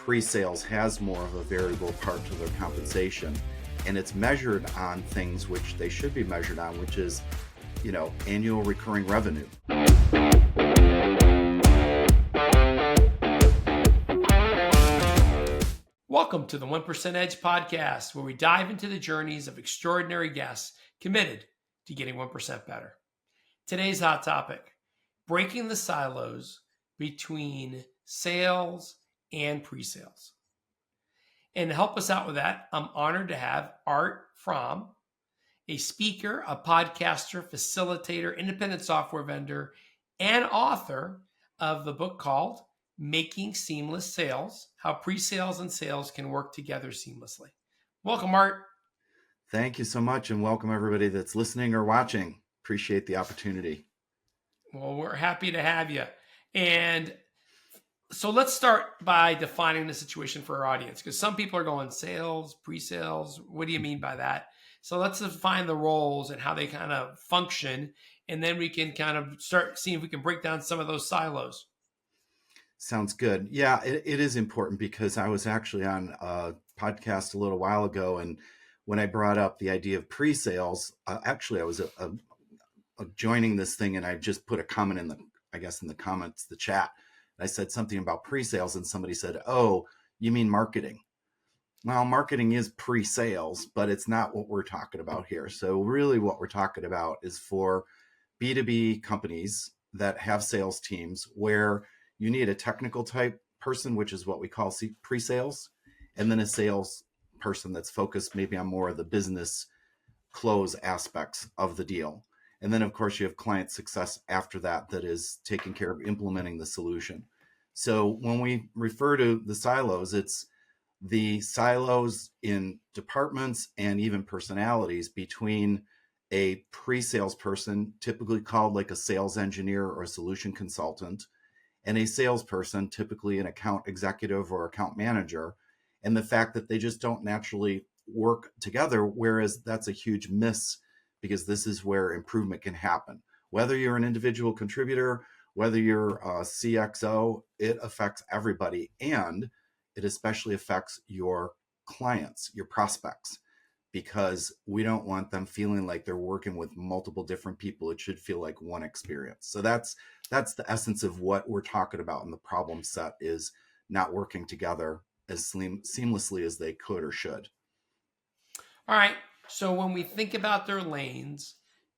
pre-sales has more of a variable part to their compensation, and it's measured on things which they should be measured on, which is, annual recurring revenue. Welcome to the 1% Edge podcast, where we dive into the journeys of extraordinary guests committed to getting 1% better. Today's hot topic: breaking the silos between sales and pre-sales. And to help us out with that, I'm honored to have Art Fromm, a speaker, a podcaster, facilitator, independent software vendor, and author of the book called Making Seamless Sales: How Pre-Sales and Sales Can Work Together Seamlessly. Welcome, Art. Thank you so much, and welcome everybody that's listening or watching. Appreciate the opportunity. Well, we're happy to have you. And so let's start by defining the situation for our audience, because some people are going sales, pre-sales. What do you mean by that? So let's define the roles and how they kind of function, and then we can kind of start seeing if we can break down some of those silos. Sounds good. Yeah, it is important, because I was actually on a podcast a little while ago, and when I brought up the idea of pre-sales, actually I was joining this thing, and I just put a comment in the comments, the chat. I said something about pre-sales, and somebody said, "Oh, you mean marketing?" Well, marketing is pre-sales, but it's not what we're talking about here. So really what we're talking about is for B2B companies that have sales teams where you need a technical type person, which is what we call pre-sales, and then a sales person that's focused maybe on more of the business close aspects of the deal. And then, of course, you have client success after that is taking care of implementing the solution. So when we refer to the silos, it's the silos in departments and even personalities between a pre-sales person, typically called like a sales engineer or a solution consultant, and a salesperson, typically an account executive or account manager, and the fact that they just don't naturally work together, whereas that's a huge miss, because this is where improvement can happen. Whether you're an individual contributor, whether you're a CXO, it affects everybody, and it especially affects your clients, your prospects, because we don't want them feeling like they're working with multiple different people. It should feel like one experience. So that's the essence of what we're talking about in the problem set, is not working together as seamlessly as they could or should. All right. So when we think about their lanes,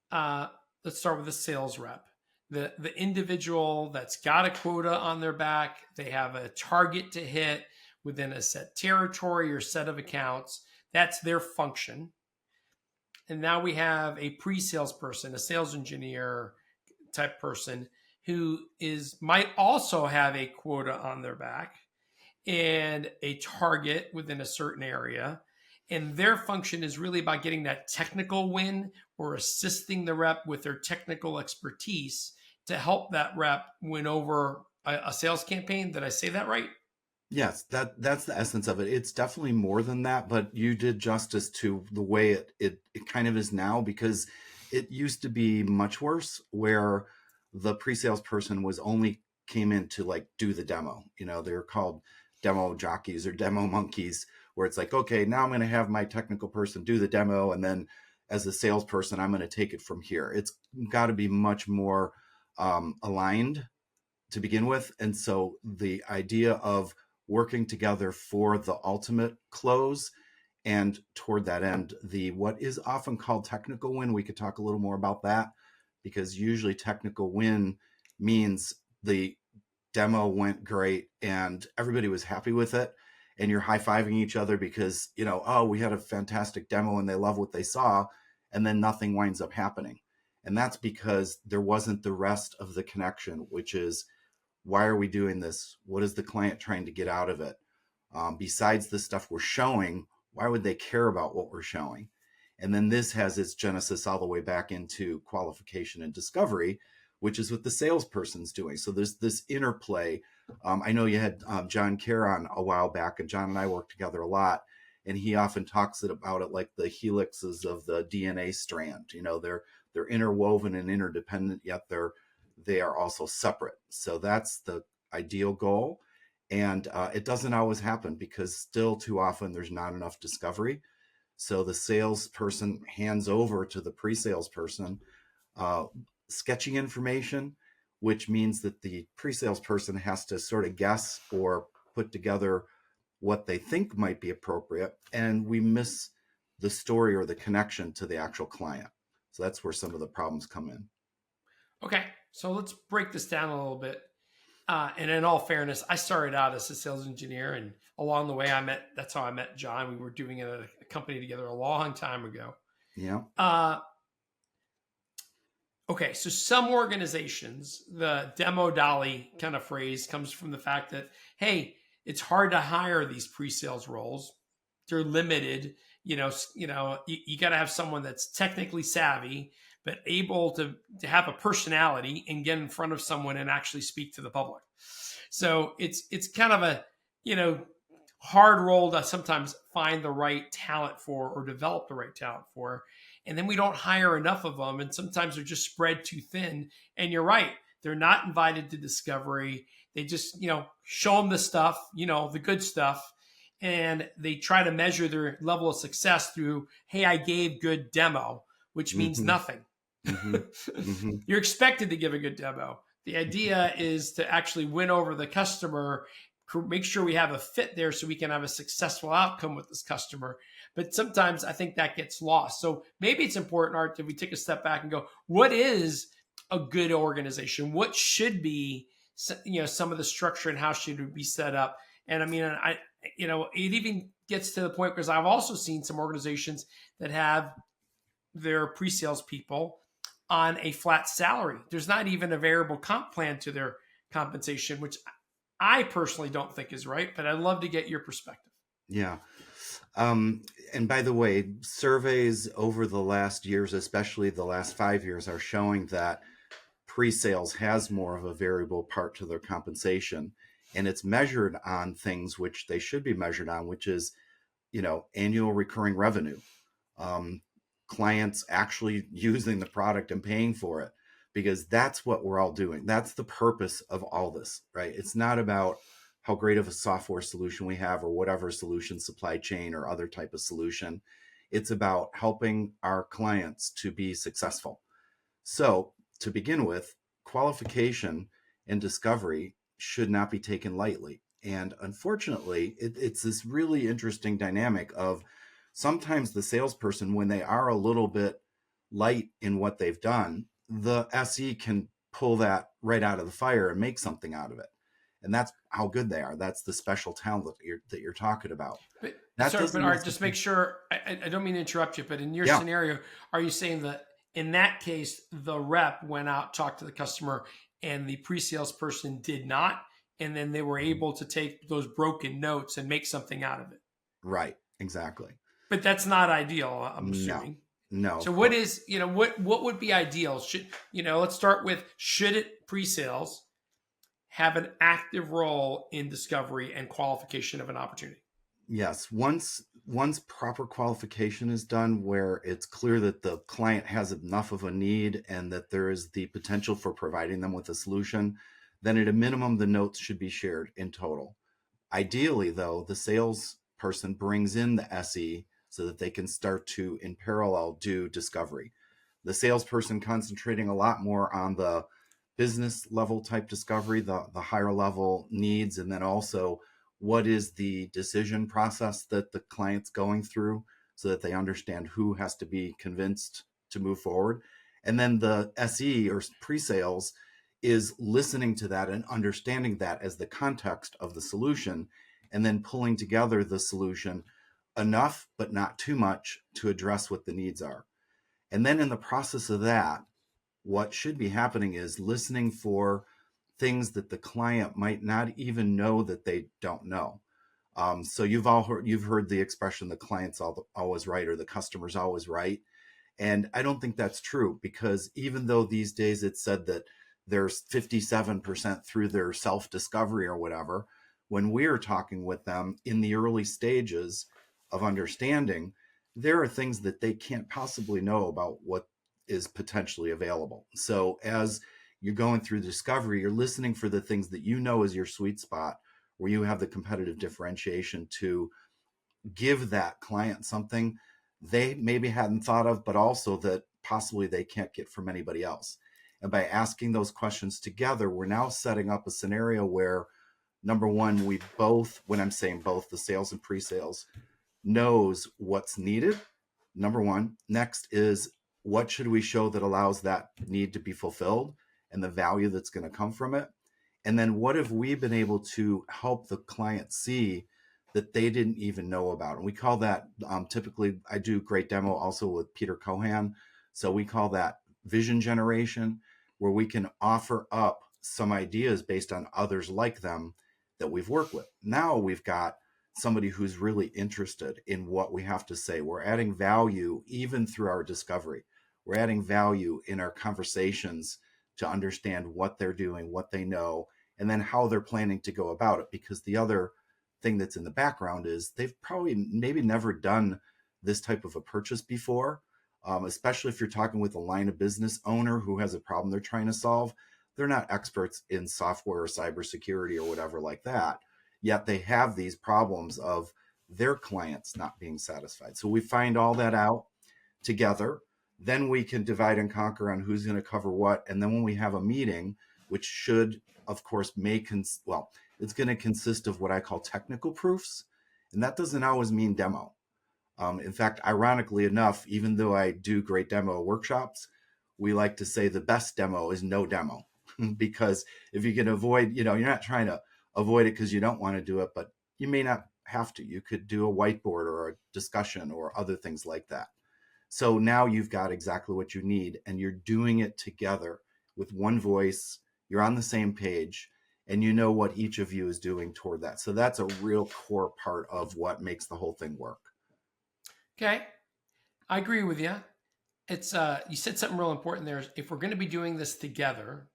let's start with the sales rep. The individual that's got a quota on their back, they have a target to hit within a set territory or set of accounts. That's their function. And now we have a pre-sales person, a sales engineer type person, who might also have a quota on their back and a target within a certain area. And their function is really about getting that technical win or assisting the rep with their technical expertise to help that rep win over a sales campaign. Did I say that right? Yes, that's the essence of it. It's definitely more than that, but you did justice to the way it kind of is now, because it used to be much worse, where the pre-sales person came in to like do the demo. They're called demo jockeys or demo monkeys, where it's like, okay, now I'm going to have my technical person do the demo, and then as a salesperson, I'm going to take it from here. It's got to be much more aligned to begin with. And so the idea of working together for the ultimate close, and toward that end, what is often called technical win, we could talk a little more about that, because usually technical win means the demo went great and everybody was happy with it, and you're high-fiving each other because, oh, we had a fantastic demo and they love what they saw, and then nothing winds up happening. And that's because there wasn't the rest of the connection, which is, why are we doing this? What is the client trying to get out of it? Besides the stuff we're showing, why would they care about what we're showing? And then this has its genesis all the way back into qualification and discovery, which is what the salesperson's doing. So there's this interplay. I know you had John Kerr on a while back, and John and I work together a lot, and he often talks about it like the helixes of the DNA strand. They're interwoven and interdependent, yet they are also separate. So that's the ideal goal. And it doesn't always happen because still too often there's not enough discovery. So the salesperson hands over to the pre-salesperson uh, sketchy information, which means that the pre-salesperson has to sort of guess or put together what they think might be appropriate, and we miss the story or the connection to the actual client. So that's where some of the problems come in. Okay, so let's break this down a little bit. And in all fairness, I started out as a sales engineer, and along the way, that's how I met John. We were doing it at a company together a long time ago. Yeah. Okay, so some organizations, the demo dolly kind of phrase comes from the fact that, hey, it's hard to hire these pre-sales roles. They're limited. You got to have someone that's technically savvy, but able to have a personality and get in front of someone and actually speak to the public. So it's kind of a, hard role to sometimes find the right talent for or develop the right talent for. And then we don't hire enough of them. And sometimes they're just spread too thin. And you're right. They're not invited to discovery. They just, show them the stuff, the good stuff. And they try to measure their level of success through, hey, I gave good demo, which means Mm-hmm. nothing. Mm-hmm. Mm-hmm. You're expected to give a good demo. The idea is to actually win over the customer, make sure we have a fit there so we can have a successful outcome with this customer. But sometimes I think that gets lost. So maybe it's important, Art, that we take a step back and go, what is a good organization? What should be, some of the structure and how should it be set up? And I mean, it even gets to the point because I've also seen some organizations that have their pre-sales people on a flat salary. There's not even a variable comp plan to their compensation, which I personally don't think is right, but I'd love to get your perspective. Yeah. And by the way, surveys over the last years, especially the last 5 years, are showing that pre-sales has more of a variable part to their compensation, and it's measured on things which they should be measured on, which is, annual recurring revenue, um, clients actually using the product and paying for it, because that's what we're all doing. That's the purpose of all this, right? It's not about how great of a software solution we have or whatever solution, supply chain or other type of solution. It's about helping our clients to be successful. So to begin with, qualification and discovery should not be taken lightly. And unfortunately, it's this really interesting dynamic of sometimes the salesperson, when they are a little bit light in what they've done, the SE can pull that right out of the fire and make something out of it. And that's how good they are. That's the special talent that you're talking about. That Sorry, but doesn't Art, just make sure, I don't mean to interrupt you, but in your Yeah. scenario, are you saying that in that case, the rep went out, talked to the customer, and the pre-sales person did not, and then they were able to take those broken notes and make something out of it? Right. Exactly. But that's not ideal, I'm No. assuming. No. So what is, what would be ideal? Let's start with, should it pre-sales have an active role in discovery and qualification of an opportunity? Yes. Once proper qualification is done, where it's clear that the client has enough of a need and that there is the potential for providing them with a solution, then at a minimum, the notes should be shared in total. Ideally, though, the salesperson brings in the SE so that they can start to, in parallel, do discovery. The salesperson concentrating a lot more on the business level type discovery, the higher level needs, and then also what is the decision process that the client's going through so that they understand who has to be convinced to move forward. And then the SE or pre-sales is listening to that and understanding that as the context of the solution, and then pulling together the solution enough, but not too much, to address what the needs are. And then in the process of that, what should be happening is listening for things that the client might not even know that they don't know. So you've heard the expression, the client's always right, or the customer's always right. And I don't think that's true, because even though these days it's said that there's 57% through their self-discovery or whatever, when we're talking with them in the early stages of understanding, there are things that they can't possibly know about what is potentially available. So as you're going through discovery, you're listening for the things that you know is your sweet spot, where you have the competitive differentiation to give that client something they maybe hadn't thought of, but also that possibly they can't get from anybody else. And by asking those questions together, we're now setting up a scenario where, number one, we both, when I'm saying both, the sales and pre-sales, knows what's needed. Number one. Next is, what should we show that allows that need to be fulfilled and the value that's going to come from it? And then what have we been able to help the client see that they didn't even know about? And we call that, typically, I do great demo also with Peter Cohan. So we call that vision generation, where we can offer up some ideas based on others like them that we've worked with. Now we've got somebody who's really interested in what we have to say. We're adding value even through our discovery. We're adding value in our conversations to understand what they're doing, what they know, and then how they're planning to go about it. Because the other thing that's in the background is they've probably maybe never done this type of a purchase before, especially if you're talking with a line of business owner who has a problem they're trying to solve. They're not experts in software or cybersecurity or whatever like that, yet they have these problems of their clients not being satisfied. So we find all that out together. Then we can divide and conquer on who's going to cover what. And then when we have a meeting, which should, of course, it's going to consist of what I call technical proofs. And that doesn't always mean demo. In fact, ironically enough, even though I do great demo workshops, we like to say the best demo is no demo. Because if you can avoid, you're not trying to avoid it because you don't want to do it, but you may not have to. You could do a whiteboard or a discussion or other things like that. So now you've got exactly what you need, and you're doing it together with one voice. You're on the same page, and you know what each of you is doing toward that. So that's a real core part of what makes the whole thing work. Okay. I agree with you. It's you said something real important there. If we're going to be doing this together,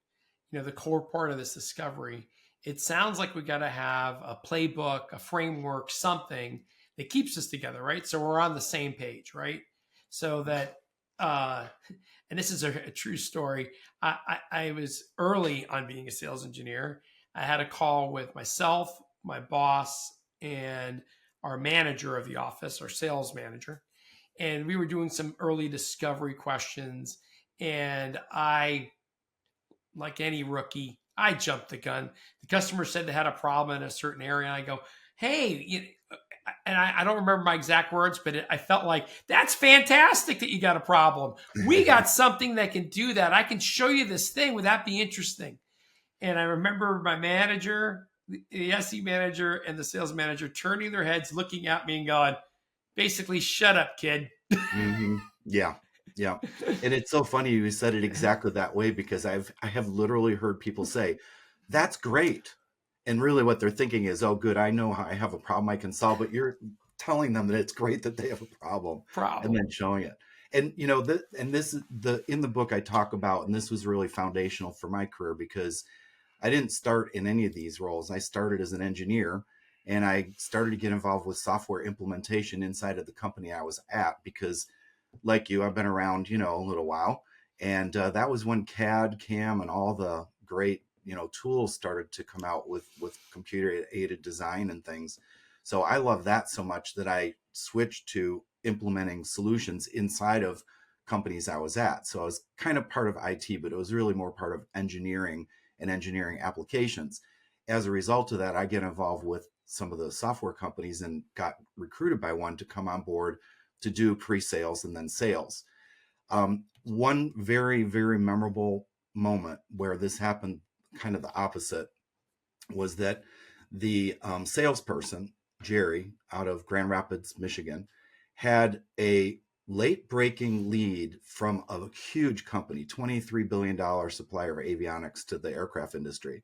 the core part of this discovery, it sounds like we got to have a playbook, a framework, something that keeps us together, right? So we're on the same page, right? So that, and this is a true story. I was early on being a sales engineer. I had a call with myself, my boss, and our manager of the office, our sales manager. And we were doing some early discovery questions. And like any rookie, I jumped the gun. The customer said they had a problem in a certain area. And I go, hey, and I don't remember my exact words, but I felt like, that's fantastic that you got a problem. We got something that can do that. I can show you this thing. Would that be interesting? And I remember my manager, the SE manager, and the sales manager turning their heads, looking at me and going, basically, shut up, kid. Mm-hmm. Yeah. Yeah. And it's so funny you said it exactly that way, because I have literally heard people say, that's great. And really what they're thinking is, oh, good, I know I have a problem I can solve, but you're telling them that it's great that they have a problem and then showing it. And, this is in the book I talk about, and this was really foundational for my career, because I didn't start in any of these roles. I started as an engineer, and I started to get involved with software implementation inside of the company I was at, because like you, I've been around, a little while. And that was when CAD, CAM, and all the great, tools started to come out with computer aided design and things. So I love that so much that I switched to implementing solutions inside of companies I was at. So I was kind of part of IT, but it was really more part of engineering and engineering applications. As a result of that, I get involved with some of the software companies and got recruited by one to come on board to do pre-sales and then sales. One very, very memorable moment where this happened, kind of the opposite, was that the salesperson, Jerry, out of Grand Rapids, Michigan, had a late breaking lead from a huge company, $23 billion supplier of avionics to the aircraft industry,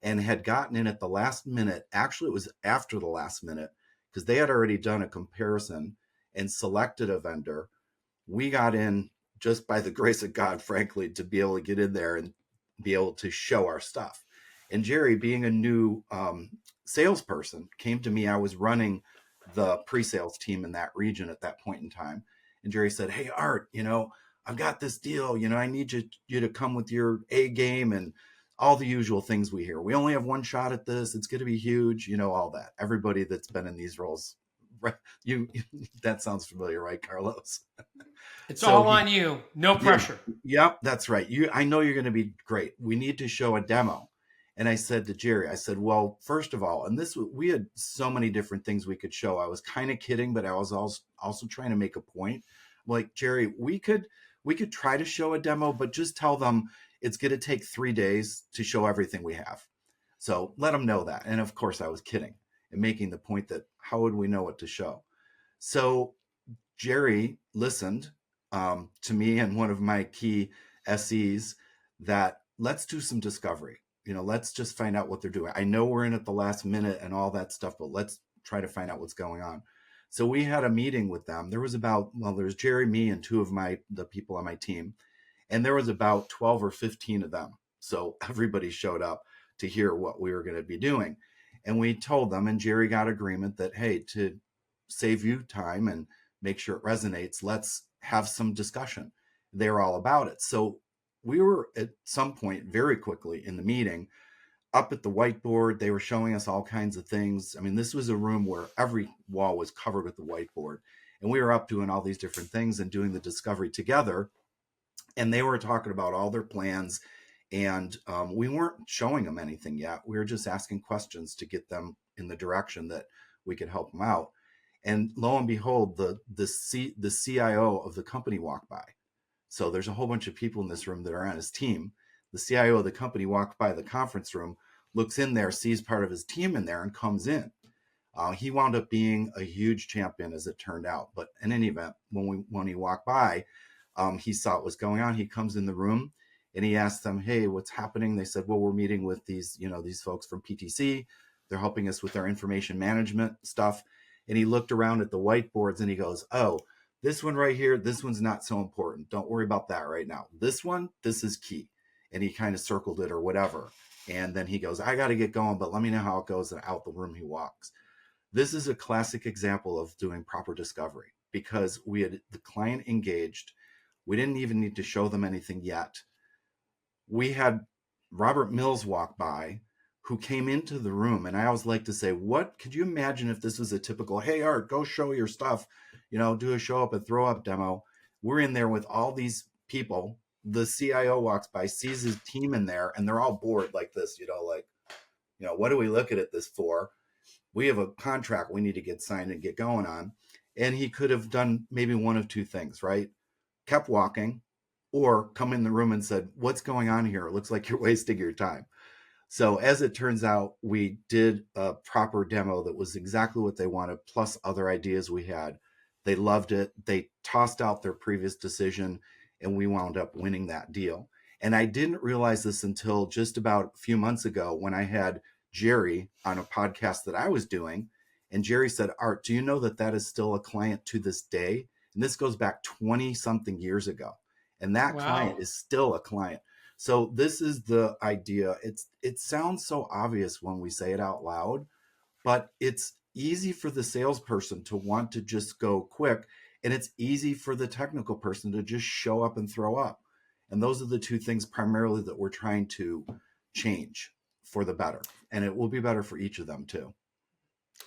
and had gotten in at the last minute. Actually, it was after the last minute, because they had already done a comparison and selected a vendor. We got in just by the grace of God, frankly, to be able to get in there and be able to show our stuff. And Jerry, being a new salesperson, came to me. I was running the pre-sales team in that region at that point in time. And Jerry said, hey, Art, I've got this deal. I need you to come with your A game, and all the usual things we hear. We only have one shot at this. It's going to be huge. All that. Everybody that's been in these roles, you that sounds familiar, right, Carlos? It's So all on you. No yeah, pressure. yep, that's right. I know you're going to be great. We need to show a demo. And I said to Jerry, I said, well, first of all, and we had so many different things we could show. I was kind of kidding, but I was also trying to make a point. Like, Jerry, we could try to show a demo, but just tell them it's going to take 3 days to show everything we have. So let them know that. And of course, I was kidding and making the point that how would we know what to show? So Jerry listened to me and one of my key SEs that let's do some discovery. Let's just find out what they're doing. I know we're in at the last minute and all that stuff, but let's try to find out what's going on. So we had a meeting with them. There's Jerry, me, and two of the people on my team, and there was about 12 or 15 of them. So everybody showed up to hear what we were going to be doing. And we told them, and Jerry got agreement that, hey, to save you time and make sure it resonates, let's have some discussion. They're all about it. So we were at some point very quickly in the meeting up at the whiteboard. They were showing us all kinds of things. I mean, this was a room where every wall was covered with the whiteboard, and we were up doing all these different things and doing the discovery together. And they were talking about all their plans, and we weren't showing them anything yet. We were just asking questions to get them in the direction that we could help them out. And lo and behold, the CIO of the company walked by. So there's a whole bunch of people in this room that are on his team. The CIO of the company walked by the conference room, looks in there, sees part of his team in there, and comes in. He wound up being a huge champion, as it turned out. But in any event, when he walked by, he saw what was going on. He comes in the room and he asked them, "Hey, what's happening?" They said, "Well, we're meeting with these folks from PTC. They're helping us with our information management stuff." And he looked around at the whiteboards and he goes, "Oh, this one right here, this one's not so important. Don't worry about that right now. This one, this is key." And he kind of circled it or whatever. And then he goes, "I got to get going, but let me know how it goes." And out the room he walks. This is a classic example of doing proper discovery because we had the client engaged. We didn't even need to show them anything yet. We had Robert Mills walk by who came into the room. And I always like to say, what could you imagine if this was a typical, "Hey, Art, go show your stuff, do a show up and throw up demo." We're in there with all these people. The CIO walks by, sees his team in there, and they're all bored like this, what are we looking at this for? We have a contract we need to get signed and get going on. And he could have done maybe one of two things, right? Kept walking or come in the room and said, "What's going on here? It looks like you're wasting your time." So as it turns out, we did a proper demo that was exactly what they wanted, plus other ideas we had. They loved it. They tossed out their previous decision, and we wound up winning that deal. And I didn't realize this until just about a few months ago when I had Jerry on a podcast that I was doing. And Jerry said, "Art, do you know that is still a client to this day?" And this goes back 20 something years ago. And that client Wow. is still a client. So this is the idea. It sounds so obvious when we say it out loud, but it's easy for the salesperson to want to just go quick. And it's easy for the technical person to just show up and throw up. And those are the two things primarily that we're trying to change for the better. And it will be better for each of them too.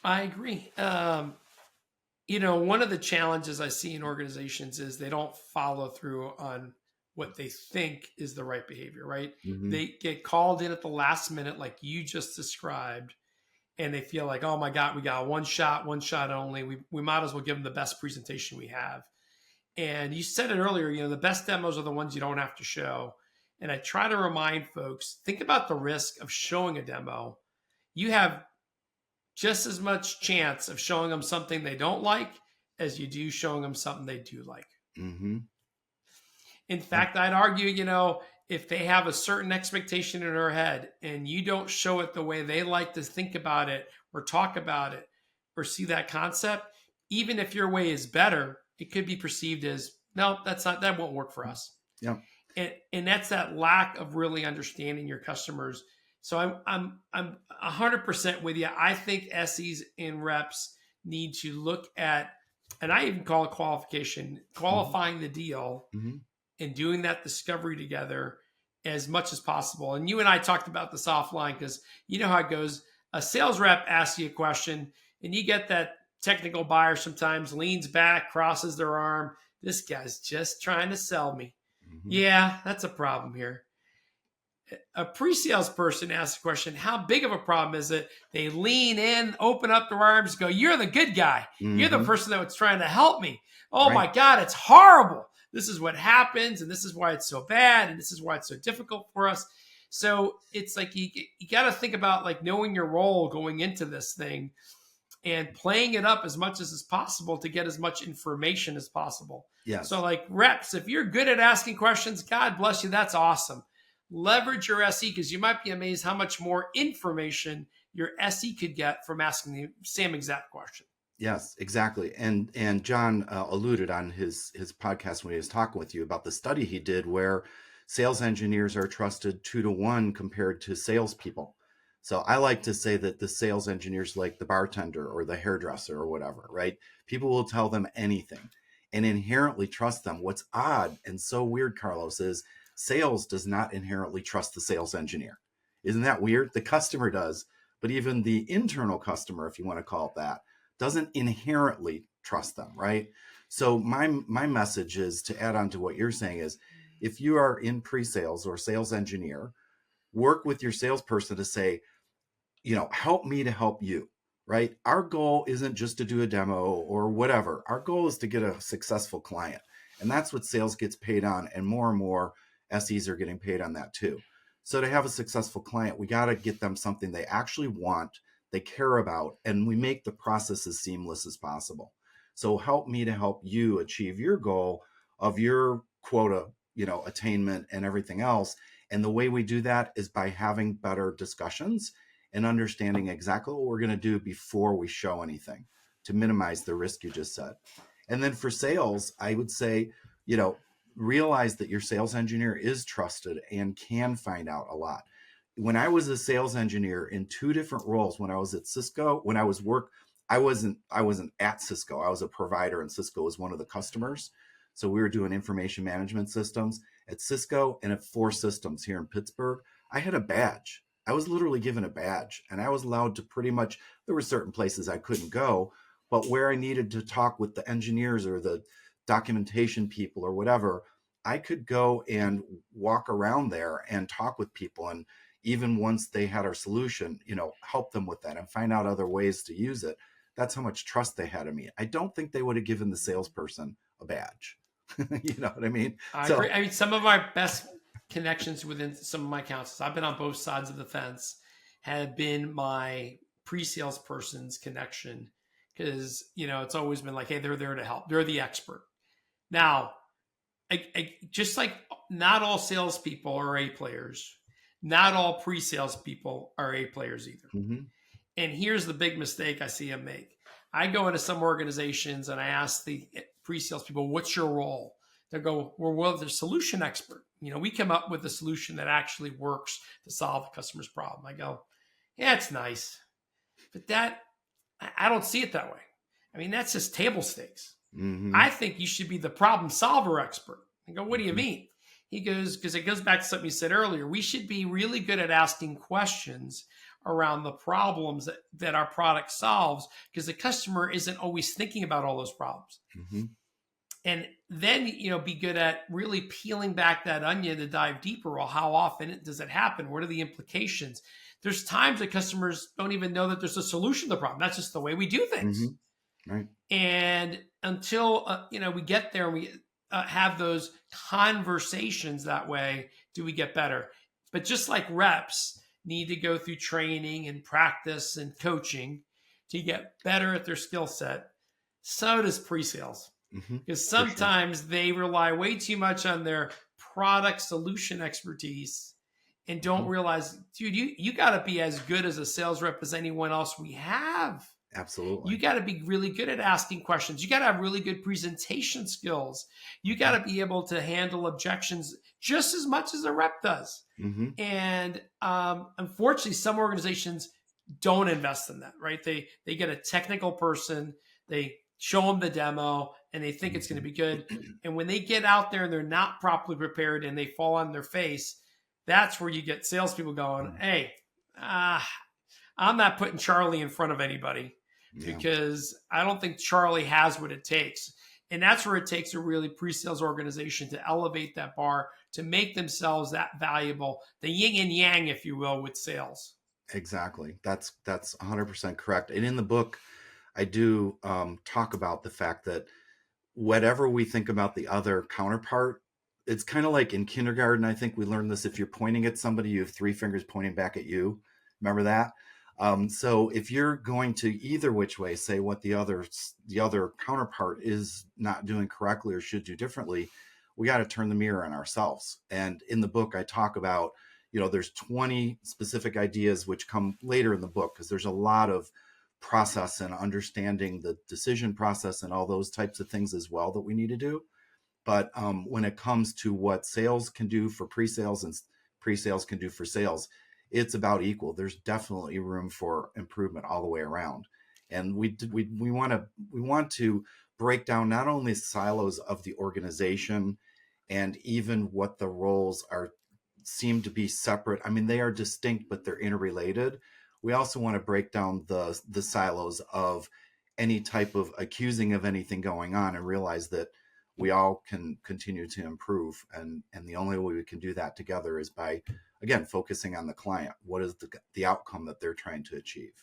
I agree. One of the challenges I see in organizations is they don't follow through on what they think is the right behavior, right? Mm-hmm. They get called in at the last minute, like you just described, and they feel like, "Oh my God, we got one shot only. We might as well give them the best presentation we have." And you said it earlier, the best demos are the ones you don't have to show. And I try to remind folks, think about the risk of showing a demo. You have just as much chance of showing them something they don't like as you do showing them something they do like. Mm-hmm. In fact, I'd argue, if they have a certain expectation in their head and you don't show it the way they like to think about it or talk about it or see that concept, even if your way is better, it could be perceived as, "No, that won't work for us." Yeah. And that's that lack of really understanding your customers. So I'm 100% with you. I think SEs and reps need to look at, and I even call it qualification, qualifying the deal Mm-hmm. and doing that discovery together as much as possible. And you and I talked about this offline because you know how it goes. A sales rep asks you a question, and you get that technical buyer sometimes leans back, crosses their arm. This guy's just trying to sell me. Mm-hmm. Yeah, that's a problem here. A pre-sales person asks a question, how big of a problem is it? They lean in, open up their arms, go, you're the good guy. You're the Mm-hmm. person that was trying to help me. Oh Right. my God, it's horrible. This is what happens, and this is why it's so bad, and this is why it's so difficult for us. So it's like you got to think about like knowing your role going into this thing and playing it up as much as is possible to get as much information as possible. Yes. So like reps, if you're good at asking questions, God bless you, that's awesome. Leverage your SE because you might be amazed how much more information your SE could get from asking the same exact question. Yes, exactly. And John alluded on his podcast when he was talking with you about the study he did where sales engineers are trusted 2-to-1 compared to salespeople. So I like to say that the sales engineers like the bartender or the hairdresser or whatever, right? People will tell them anything and inherently trust them. What's odd and so weird, Carlos, is sales does not inherently trust the sales engineer. Isn't that weird? The customer does, but even the internal customer, if you want to call it that, doesn't inherently trust them, right? So my message is to add on to what you're saying is if you are in pre-sales or sales engineer, work with your salesperson to say, help me to help you, right? Our goal isn't just to do a demo or whatever. Our goal is to get a successful client. And that's what sales gets paid on. And more SEs are getting paid on that too. So to have a successful client, we got to get them something they actually want, they care about, and we make the process as seamless as possible. So help me to help you achieve your goal of your quota, attainment and everything else. And the way we do that is by having better discussions and understanding exactly what we're going to do before we show anything to minimize the risk you just said. And then for sales, I would say, realize that your sales engineer is trusted and can find out a lot. When I was a sales engineer in 2 different roles, when I was at Cisco, I wasn't at Cisco. I was a provider and Cisco was one of the customers. So we were doing information management systems at Cisco and at 4 Systems here in Pittsburgh. I had a badge. I was literally given a badge and I was allowed to there were certain places I couldn't go, but where I needed to talk with the engineers or the documentation people or whatever, I could go and walk around there and talk with people. And even once they had our solution, help them with that and find out other ways to use it. That's how much trust they had in me. I don't think they would have given the salesperson a badge. You know what I mean? I agree. I mean, some of my best connections within some of my councils, I've been on both sides of the fence, have been my pre-sales person's connection because, it's always been like, hey, they're there to help. They're the expert. Now, just like not all salespeople are A players, not all pre-sales people are A players either. Mm-hmm. And here's the big mistake I see them make. I go into some organizations and I ask the pre-sales people, what's your role? They go, well, they're solution expert. We come up with a solution that actually works to solve the customer's problem. I go, yeah, it's nice. But I don't see it that way. I mean, that's just table stakes. Mm-hmm. I think you should be the problem solver expert. I go, what do you mean? He goes, because it goes back to something you said earlier. We should be really good at asking questions around the problems that our product solves because the customer isn't always thinking about all those problems. Mm-hmm. And then, be good at really peeling back that onion to dive deeper. Well, how often does it happen? What are the implications? There's times that customers don't even know that there's a solution to the problem. That's just the way we do things. Mm-hmm. Right. And until, we get there and we have those conversations that way, do we get better? But just like reps need to go through training and practice and coaching to get better at their skill set, so does pre-sales. Because sometimes they rely way too much on their product solution expertise and don't realize, dude, you got to be as good as a sales rep as anyone else we have. Absolutely. You got to be really good at asking questions. You got to have really good presentation skills. You got to be able to handle objections just as much as a rep does. And unfortunately, some organizations don't invest in that, right? They get a technical person, they show them the demo, and they think it's going to be good. And when they get out there and they're not properly prepared and they fall on their face, that's where you get salespeople going, hey, uh, I'm not putting Charlie in front of anybody Yeah, because I don't think Charlie has what it takes. And that's where it takes a really pre-sales organization to elevate that bar, to make themselves that valuable, the yin and yang, if you will, with sales. exactly. That's 100% correct. And in the book, I do talk about the fact that whatever we think about the other counterpart, it's kind of like in kindergarten. I think we learned this. If you're pointing at somebody, you have three fingers pointing back at you. Remember that? So if you're going to either which way say what the other counterpart is not doing correctly or should do differently, we got to turn the mirror on ourselves. And in the book, I talk about, there's 20 specific ideas which come later in the book, because there's a lot of process and understanding the decision process and all those types of things as well that we need to do. But when it comes to what sales can do for pre-sales and pre-sales can do for sales, it's about equal. There's definitely room for improvement all the way around. And we want to break down not only silos of the organization and even what the roles are seem to be separate. I mean, they are distinct, but they're interrelated. We also want to break down the silos of any type of accusing of anything going on and realize that we all can continue to improve. And the only way we can do that together is by, again, focusing on the client. What is the outcome that they're trying to achieve?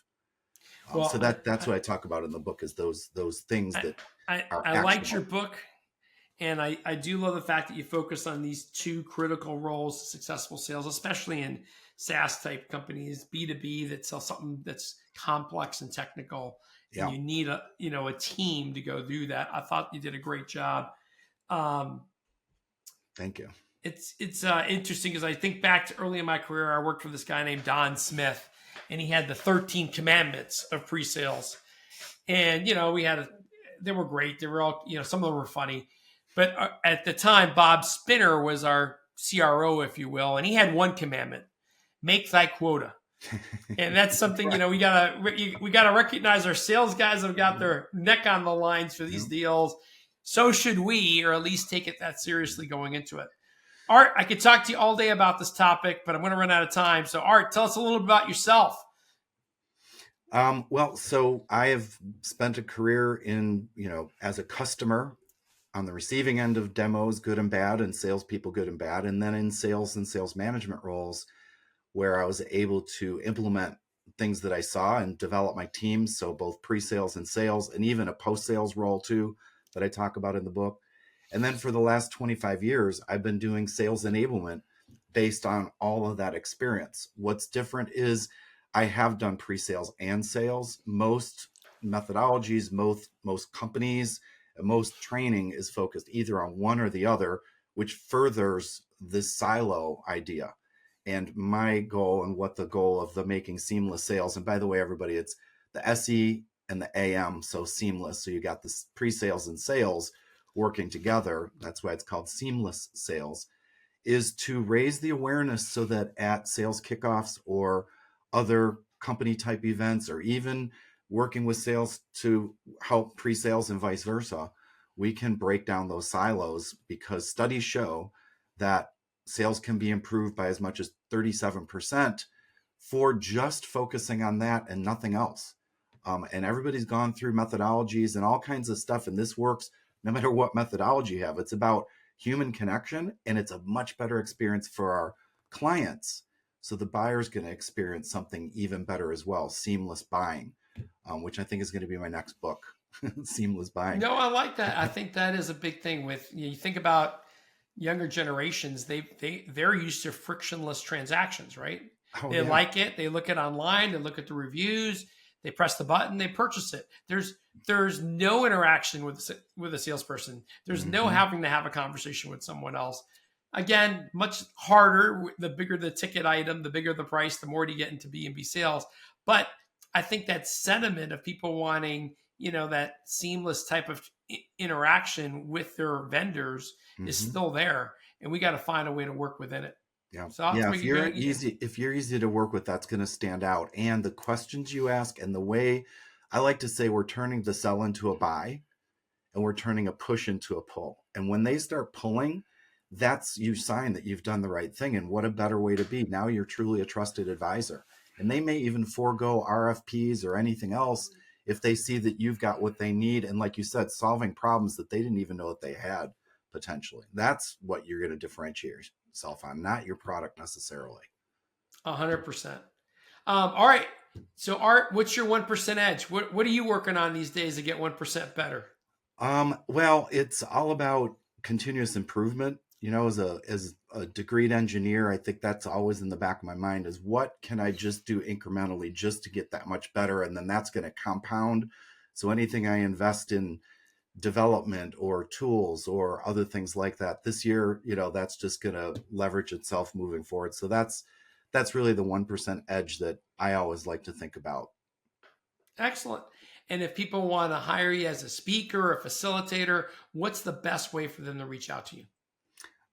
Well, So that's what I talk about in the book, is those things I, that are I liked your actionable. book. And I do love the fact that you focus on these two critical roles to successful sales, especially in SaaS type companies, B2B, that sell something that's complex and technical, and Yeah. you need a team to go do that. I thought you did a great job. Um, Thank you. it's interesting because I think back to early in my career, I worked for this guy named Don Smith, and he had the 13 commandments of pre-sales. And they were great. They were all, some of them were funny, but at the time, Bob Spinner was our CRO, if you will, and he had one commandment: make thy quota. And that's something, Right. we gotta recognize our sales guys have got their neck on the lines for these Yeah. deals. So should we, or at least take it that seriously going into it. Art, I could talk to you all day about this topic, but I'm going to run out of time. So, Art, tell us a little bit about yourself. Well, so I have spent a career in, as a customer on the receiving end of demos, good and bad, and salespeople, good and bad, and then in sales and sales management roles, where I was able to implement things that I saw and develop my teams. So both pre-sales and sales, and even a post-sales role too, that I talk about in the book. And then for the last 25 years, I've been doing sales enablement based on all of that experience. What's different is I have done pre-sales and sales. Most methodologies, most companies, and most training is focused either on one or the other, which furthers this silo idea. And my goal, and what the goal of the Making Seamless Sales, and by the way, everybody, it's the SE and the AM, so seamless. So you got this pre-sales and sales working together. That's why it's called seamless sales, is to raise the awareness so that at sales kickoffs or other company type events, or even working with sales to help pre-sales and vice versa, we can break down those silos, because studies show that sales can be improved by as much as 37% for just focusing on that and nothing else. And everybody's gone through methodologies and all kinds of stuff, and this works no matter what methodology you have. It's about human connection, and it's a much better experience for our clients. So the buyer's going to experience something even better as well, seamless buying, which I think is going to be my next book, seamless buying. No, I like that. I think that is a big thing with you think about younger generations. They're used to frictionless transactions, right? Oh They yeah. like it. They look it online. They look at the reviews. They press the button. They purchase it. There's no interaction with a salesperson. There's no Hmm. having to have a conversation with someone else. Again, much harder. The bigger the ticket item, the bigger the price, the more you get into B&B sales. But I think that sentiment of people wanting, that seamless type of interaction with their vendors is Hmm. still there, and we got to find a way to work within it. Yeah. So I'll have to Yeah. make If it you're good. easy, if you're easy to work with, that's going to stand out. And the questions you ask, and the way, I like to say, we're turning the sell into a buy, and we're turning a push into a pull. And when they start pulling, that's you sign that you've done the right thing. And what a better way to be. Now you're truly a trusted advisor. And they may even forego RFPs or anything else if they see that you've got what they need. And like you said, solving problems that they didn't even know that they had potentially. That's what you're going to differentiate yourself on, not your product necessarily. 100%. All right. So Art, what's your 1% edge? What are you working on these days to get 1% better? Well, it's all about continuous improvement. You know, as a degreed engineer, I think that's always in the back of my mind is what can I just do incrementally just to get that much better? And then that's going to compound. So anything I invest in development or tools or other things like that this year, you know, that's just going to leverage itself moving forward. So that's really the 1% edge that I always like to think about. Excellent. And if people want to hire you as a speaker or a facilitator, what's the best way for them to reach out to you?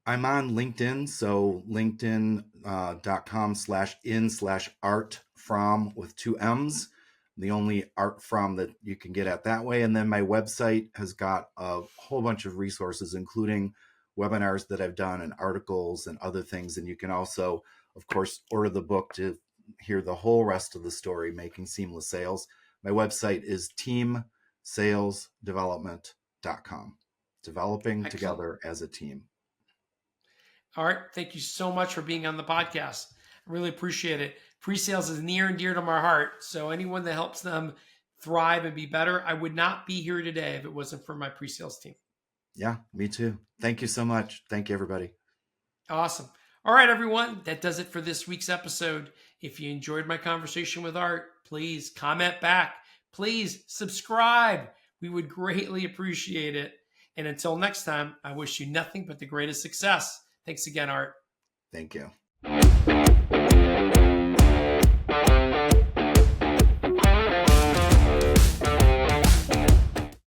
I'm on LinkedIn, so linkedin.com/in/art from with 2 M's, the only art from that you can get at that way. And then my website has got a whole bunch of resources, including webinars that I've done and articles and other things. And you can also, of course, order the book to hear the whole rest of the story, Making Seamless Sales. My website is teamsalesdevelopment.com, developing Excellent. together as a team. All right. Thank you so much for being on the podcast. I really appreciate it. Pre-sales is near and dear to my heart. So anyone that helps them thrive and be better, I would not be here today if it wasn't for my pre-sales team. Yeah, me too. Thank you so much. Thank you, everybody. Awesome. All right, everyone. That does it for this week's episode. If you enjoyed my conversation with Art, please comment back. Please subscribe. We would greatly appreciate it. And until next time, I wish you nothing but the greatest success. Thanks again, Art. Thank you.